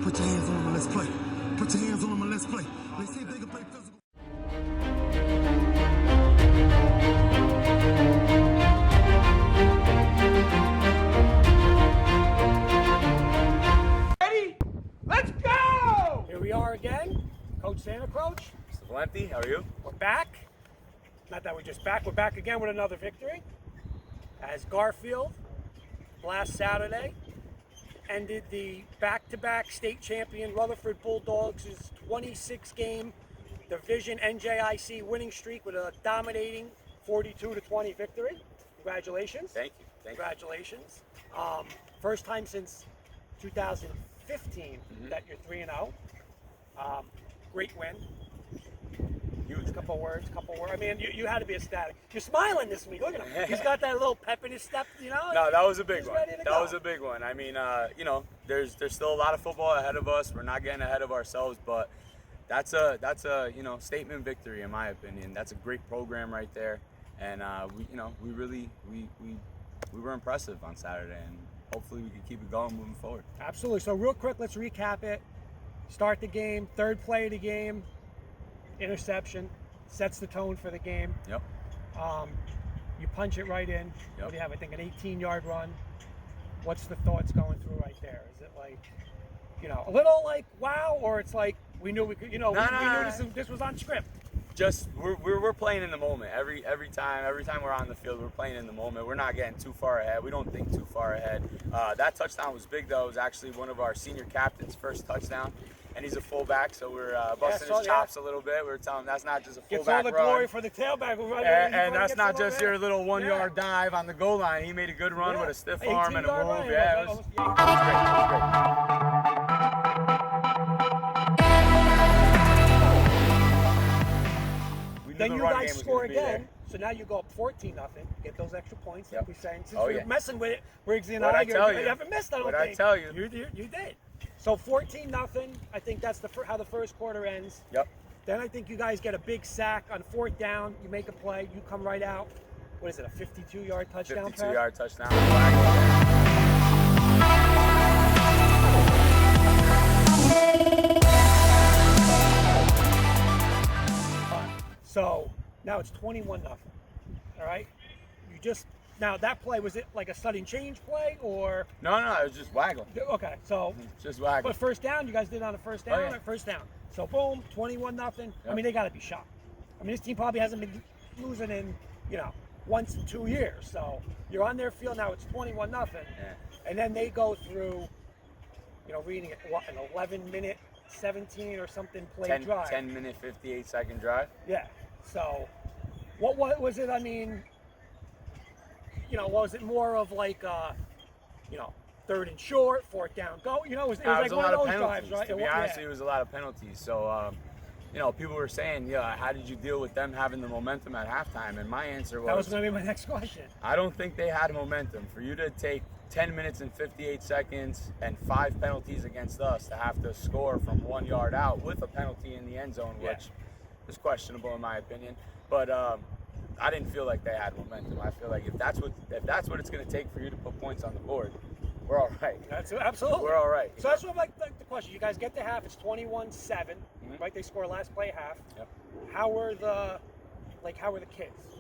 Put your hands on them and let's play. Put your hands on them and let's play. Let's see if they can play physical. Ready? Let's go! Here we are again. Coach Santacroce. Mr. Valenti, how are you? We're back. Not that we're just back. We're back again with another victory. As Garfield, last Saturday, ended the back-to-back state champion Rutherford Bulldogs' 26-game division NJIC winning streak with a dominating 42-20 victory. Congratulations. Thank you. Congratulations. First time since 2015 that you're 3-0. Great win. Huge. Couple words. I mean, you had to be ecstatic. You're smiling this week. Look at him. He's got that little pep in his step, you know? No, that was a big one. That was a big one. I mean, you know, there's still a lot of football ahead of us. We're not getting ahead of ourselves, but that's a you know, statement victory in my opinion. That's a great program right there, and we were impressive on Saturday, and hopefully we can keep it going moving forward. Absolutely. So real quick, let's recap it. Start the game. Third play of the game. Interception, sets the tone for the game. Yep. You punch it right in. Yep. What do you have? I think an 18-yard run. What's the thoughts going through right there? Is it like, you know, a little like wow, or it's like we knew we could, you know, we knew this was on script? Just we're playing in the moment every time we're on the field. We're playing in the moment. We're not getting too far ahead. We don't think too far ahead. That touchdown was big though. It was actually one of our senior captain's first touchdown. And he's a fullback, so we're busting his chops a little bit. We're telling him that's not just a fullback run. Gets all the glory for the tailback. And that's not just your little 1-yard dive on the goal line. He made a good run with a stiff arm and a move. Run. Yeah, it was great. Then you guys score again, so now you go up 14-0. Get those extra points, like we saying. Since we're messing with it, Riggsy and I, you haven't missed, I don't think. I tell you? You did. So 14-0, I think that's how the first quarter ends. Yep. Then I think you guys get a big sack on 4th down. You make a play. You come right out. What is it, a 52-yard touchdown pass? 52-yard touchdown. So now it's 21-0. All right? Now that play, was it like a sudden change play or? No, it was just waggle. Okay, so. Just waggle. But first down, you guys did on a first down? Oh, yeah. First down. So boom, 21-0. Yep. I mean, they got to be shocked. I mean, this team probably hasn't been losing in, you know, once in 2 years. So you're on their field now, it's 21-0. Yeah. And then they go through, you know, reading it, what, an 11-minute, 17 or something play drive. 10-minute, 58-second drive. Yeah. So what was it, I mean, you know, was it more of like, you know, 3rd and short, 4th down, go? You know, it was like one of those drives, right? To be honest, it was a lot of penalties. So, you know, people were saying, how did you deal with them having the momentum at halftime? And my answer was... That was going to be my next question. I don't think they had momentum. For you to take 10 minutes and 58 seconds and 5 penalties against us to have to score from 1 yard out with a penalty in the end zone, which is questionable in my opinion. But I didn't feel like they had momentum. I feel like if that's what it's going to take for you to put points on the board, we're all right. That's absolutely. We're all right. So that's what like the question. You guys get to half. It's 21-7, right? They score last play half. Yep. How were the kids?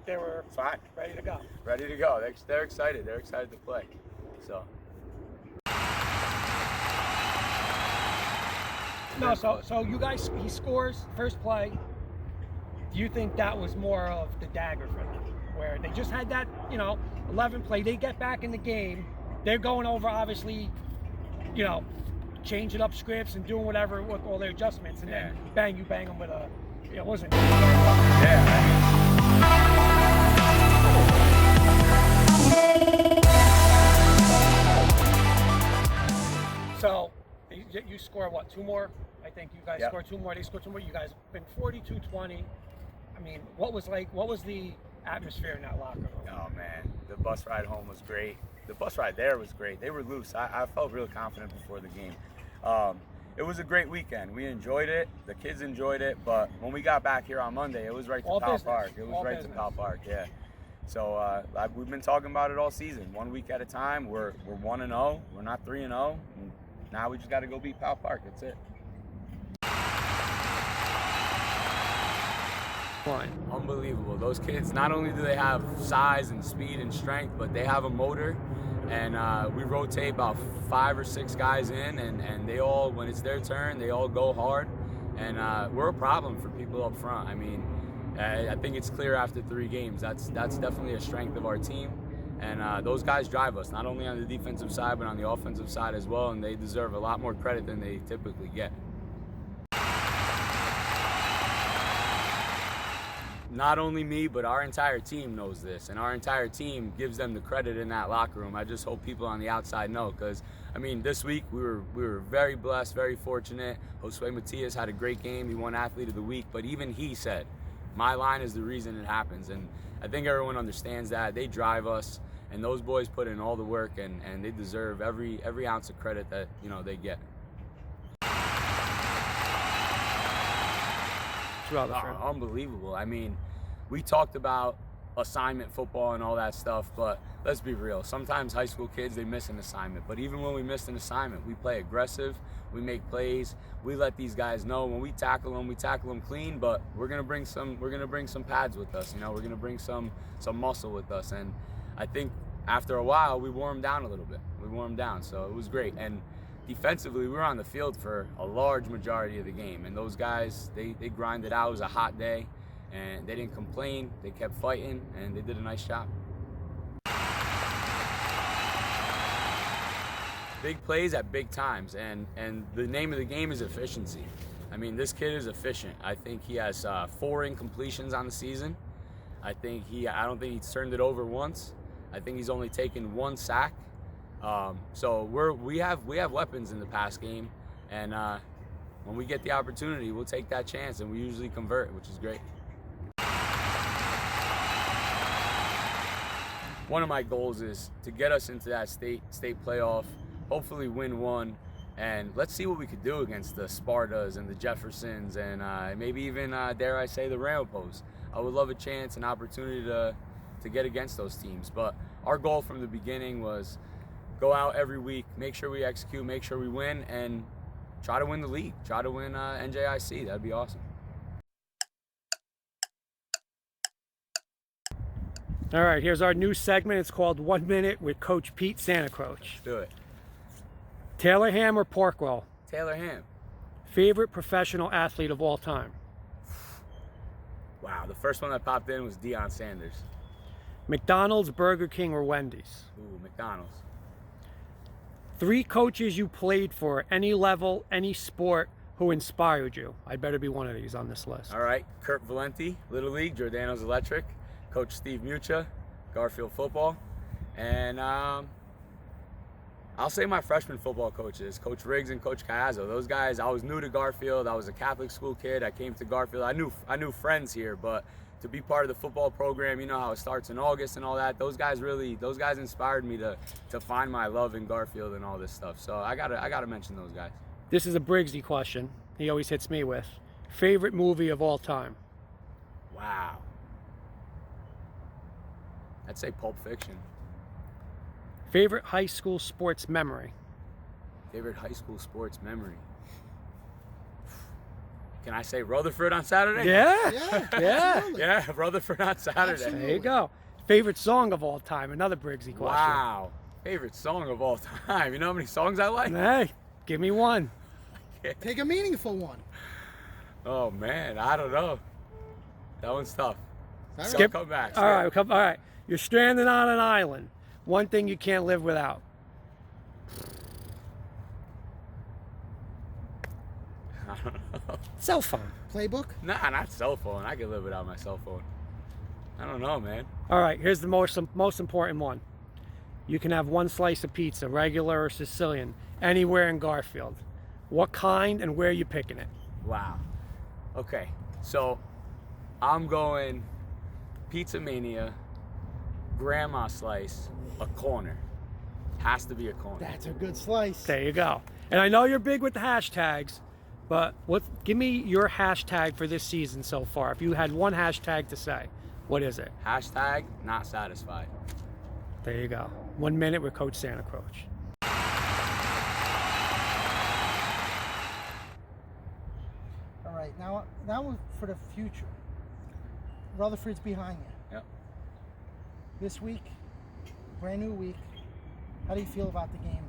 They were fine. Ready to go. Ready to go. They're excited. They're excited to play. So. No. So you guys, he scores first play. Do you think that was more of the dagger for them, where they just had that, you know, 11 play, they get back in the game, they're going over, obviously, you know, changing up scripts and doing whatever with all their adjustments, and then bang, you bang them with a, you know, wasn't it? So, you score what, 2 more? I think you guys scored 2 more, they scored 2 more, you guys have been 42-20. I mean, what was the atmosphere in that locker room? Oh man, the bus ride home was great. The bus ride there was great. They were loose. I felt real confident before the game. It was a great weekend. We enjoyed it. The kids enjoyed it. But when we got back here on Monday, it was right to Powell Park. It was right to Powell Park. Yeah. So we've been talking about it all season. 1 week at a time. We're 1-0. We're not 3-0. now we just got to go beat Powell Park. That's it. Unbelievable. Those kids, not only do they have size and speed and strength, but they have a motor. And we rotate about 5 or 6 guys in, and they all, when it's their turn, they all go hard. And we're a problem for people up front. I mean, I think it's clear after 3 games. That's definitely a strength of our team. And those guys drive us, not only on the defensive side, but on the offensive side as well. And they deserve a lot more credit than they typically get. Not only me, but our entire team knows this, and our entire team gives them the credit in that locker room. I just hope people on the outside know, because I mean, this week we were very blessed, very fortunate. Josue Matias had a great game. He won Athlete of the Week, but even he said, "My line is the reason it happens." And I think everyone understands that. They drive us, and those boys put in all the work, and they deserve every ounce of credit that they get. Unbelievable. I mean, we talked about assignment football and all that stuff, but let's be real. Sometimes high school kids, they miss an assignment. But even when we missed an assignment, we play aggressive, we make plays, we let these guys know when we tackle them clean, but we're gonna bring some pads with us. We're gonna bring some muscle with us. And I think after a while, we wore them down a little bit. So it was great. And defensively, we were on the field for a large majority of the game, and those guys, they grinded out. It was a hot day, and they didn't complain. They kept fighting, and they did a nice job. Big plays at big times, and the name of the game is efficiency. I mean, this kid is efficient. I think he has 4 incompletions on the season. I don't think he's turned it over once. I think he's only taken 1 sack. So we have weapons in the pass game, and when we get the opportunity, we'll take that chance, and we usually convert, which is great. One of my goals is to get us into that state playoff, hopefully win one, and let's see what we could do against the Spartas and the Jeffersons, and maybe even, dare I say, the Ramapos. I would love a chance, an opportunity to get against those teams. But our goal from the beginning was go out every week, make sure we execute, make sure we win, and try to win the league, try to win NJIC. That'd be awesome. All right, here's our new segment. It's called 1 Minute with Coach Pete Santacroce. Let's do it. Taylor Ham or Parkwell? Taylor Ham. Favorite professional athlete of all time? Wow, the first one that popped in was Deion Sanders. McDonald's, Burger King, or Wendy's? Ooh, McDonald's. 3 coaches you played for, any level, any sport, who inspired you? I better be one of these on this list. All right, Kurt Valenti, Little League, Giordano's Electric, Coach Steve Mucha, Garfield football, and I'll say my freshman football coaches, Coach Riggs and Coach Cayazzo. Those guys, I was new to Garfield. I was a Catholic school kid. I came to Garfield. I knew friends here, but to be part of the football program, you know how it starts in August and all that. Those guys inspired me to find my love in Garfield and all this stuff. So I gotta mention those guys. This is a Briggsy question. He always hits me with. Favorite movie of all time? Wow. I'd say Pulp Fiction. Favorite high school sports memory? Favorite high school sports memory? Can I say Rutherford on Saturday? Yeah. Rutherford on Saturday. Absolutely. There you go. Favorite song of all time? Another Briggsy question. Wow. Favorite song of all time? You know how many songs I like? Hey, give me one. Take a meaningful one. Oh man, I don't know. That one's tough. Skip. Come back. All right. You're stranded on an island. One thing you can't live without. I don't know. Cell phone. Playbook? Nah, not cell phone. I can live without my cell phone. I don't know, man. All right, here's the most important one. You can have 1 slice of pizza, regular or Sicilian, anywhere in Garfield. What kind and where are you picking it? Wow. Okay, so I'm going Pizza Mania, grandma slice, a corner. Has to be a corner. That's a good slice. There you go. And I know you're big with the hashtags, but give me your hashtag for this season so far. If you had one hashtag to say, what is it? Hashtag not satisfied. There you go. 1 minute with Coach Santacroce. Now that was for the future. Rutherford's behind you. Yep. This week, brand new week. How do you feel about the game?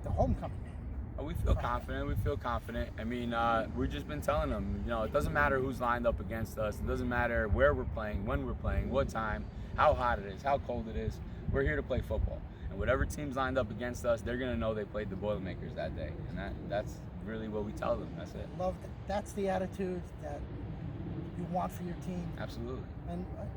The homecoming game. We feel confident. We feel confident. I mean, we've just been telling them, it doesn't matter who's lined up against us. It doesn't matter where we're playing, when we're playing, what time, how hot it is, how cold it is. We're here to play football. And whatever team's lined up against us, they're going to know they played the Boilermakers that day. And that's really what we tell them. That's it. Love that. That's the attitude that you want for your team. Absolutely.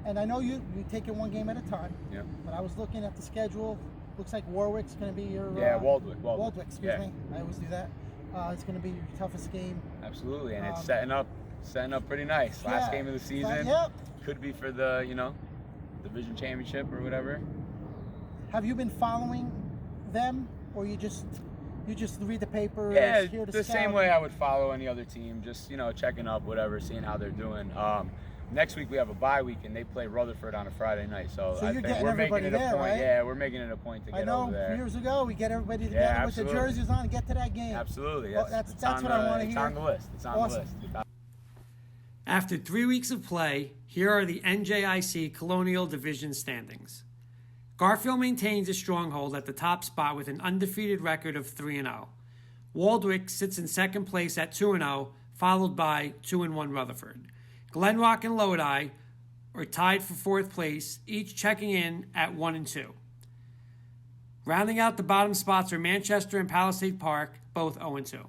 And I know you take it one game at a time. Yeah. But I was looking at the schedule. Looks like Warwick's going to be your Waldwick. Waldwick, excuse me. I always do that. It's going to be your toughest game. Absolutely, and it's setting up pretty nice. Last game of the season. Yep. Could be for the division championship or whatever. Have you been following them, or you just read the papers? Yeah, hear the same way I would follow any other team. Just checking up, whatever, seeing how they're doing. Next week we have a bye week and they play Rutherford on a Friday night. So I you're think getting we're making everybody it a there, point. right? Yeah, we're making it a point to get over there. I know years ago we get everybody together with the jerseys on and get to that game. Absolutely. That's what I want to hear. It's on the list. It's on the list. After 3 weeks of play, here are the NJIC Colonial Division standings. Garfield maintains a stronghold at the top spot with an undefeated record of 3-0. Waldwick sits in second place at 2-0, followed by 2-1 Rutherford. Glenrock and Lodi are tied for fourth place, each checking in at 1-2. Rounding out the bottom spots are Manchester and Palisade Park, both 0-2.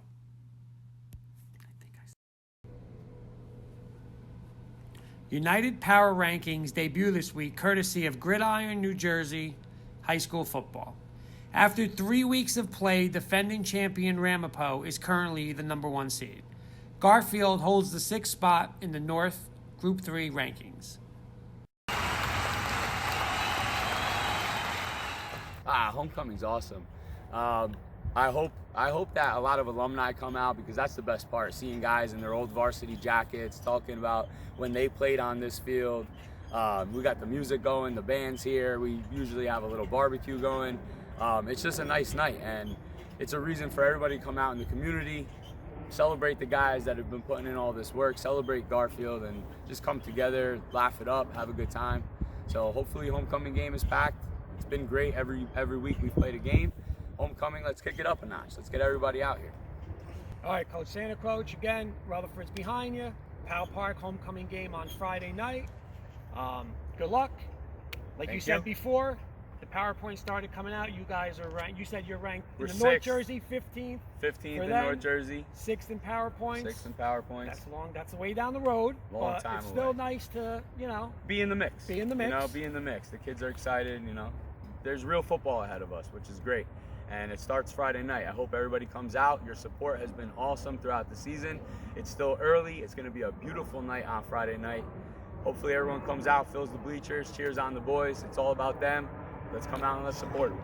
United Power Rankings debut this week, courtesy of Gridiron, New Jersey high school football. After 3 weeks of play, defending champion Ramapo is currently the number 1 seed. Garfield holds the 6th spot in the North Group 3 rankings. Homecoming's awesome. I hope that a lot of alumni come out, because that's the best part, seeing guys in their old varsity jackets talking about when they played on this field. We got the music going, the band's here, we usually have a little barbecue going. It's just a nice night, and it's a reason for everybody to come out in the community, celebrate the guys that have been putting in all this work, celebrate Garfield, and just come together, laugh it up, have a good time. So hopefully homecoming game is packed. It's been great. Every week we've played a game. Homecoming, let's kick it up a notch. Let's get everybody out here. All right, Coach Santacroce, again, Rutherford's behind you. Powell Park homecoming game on Friday night. Good luck. Like you said before, the PowerPoint started coming out. You guys are ranked. You said you're ranked in the North Jersey 15th. 15th in North Jersey. 6th in PowerPoints. 6th in PowerPoints. That's long. That's way down the road. Long but time it's away. still nice to be in the mix. Be in the mix. Be in the mix. The kids are excited. There's real football ahead of us, which is great. And it starts Friday night. I hope everybody comes out. Your support has been awesome throughout the season. It's still early. It's going to be a beautiful night on Friday night. Hopefully everyone comes out, fills the bleachers, cheers on the boys. It's all about them. Let's come out and let's support them.